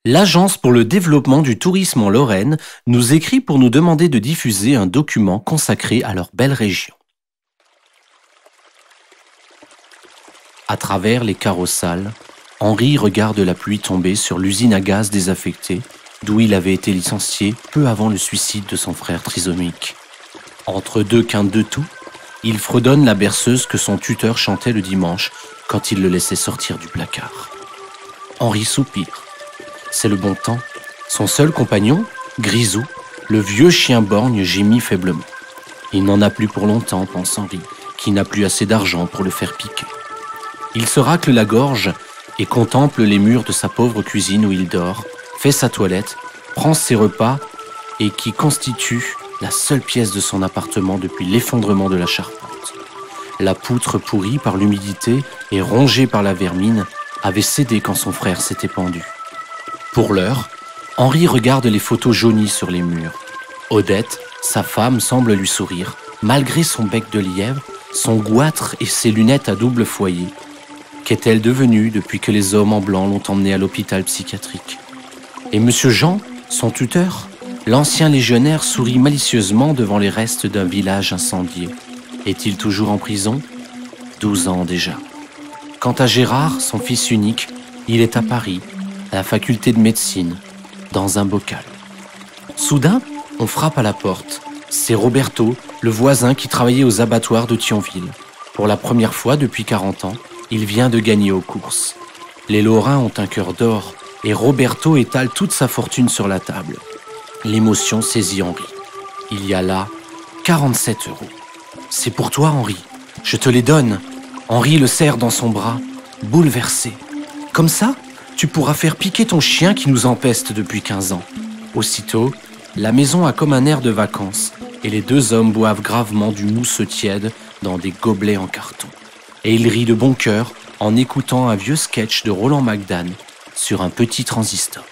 L'Agence pour le développement du tourisme en Lorraine nous écrit pour nous demander de diffuser un document consacré à leur belle région. À travers les carreaux sales, Henri regarde la pluie tomber sur l'usine à gaz désaffectée, d'où il avait été licencié peu avant le suicide de son frère trisomique. Entre deux quintes de toux, il fredonne la berceuse que son tuteur chantait le dimanche quand il le laissait sortir du placard. Henri soupire. C'est le bon temps. Son seul compagnon, Grisou, le vieux chien borgne, gémit faiblement. Il n'en a plus pour longtemps, pense Henri, qui n'a plus assez d'argent pour le faire piquer. Il se racle la gorge et contemple les murs de sa pauvre cuisine où il dort, fait sa toilette, prend ses repas et qui constitue la seule pièce de son appartement depuis l'effondrement de la charpente. La poutre pourrie par l'humidité et rongée par la vermine avait cédé quand son frère s'était pendu. Pour l'heure, Henri regarde les photos jaunies sur les murs. Odette, sa femme, semble lui sourire, malgré son bec de lièvre, son goitre et ses lunettes à double foyer. Qu'est-elle devenue depuis que les hommes en blanc l'ont emmenée à l'hôpital psychiatrique? Et Monsieur Jean, son tuteur, l'ancien légionnaire, sourit malicieusement devant les restes d'un village incendié. Est-il toujours en prison? 12 ans déjà. Quant à Gérard, son fils unique, il est à Paris, à la faculté de médecine, dans un bocal. Soudain, on frappe à la porte. C'est Roberto, le voisin qui travaillait aux abattoirs de Thionville. Pour la première fois depuis 40 ans, il vient de gagner aux courses. Les Lorrains ont un cœur d'or et Roberto étale toute sa fortune sur la table. L'émotion saisit Henri. Il y a là 47 €. C'est pour toi, Henri. Je te les donne. Henri le serre dans son bras, bouleversé. Comme ça, tu pourras faire piquer ton chien qui nous empeste depuis 15 ans. Aussitôt, la maison a comme un air de vacances et les deux hommes boivent gravement du mousseux tiède dans des gobelets en carton. Et ils rient de bon cœur en écoutant un vieux sketch de Roland McDan sur un petit transistor.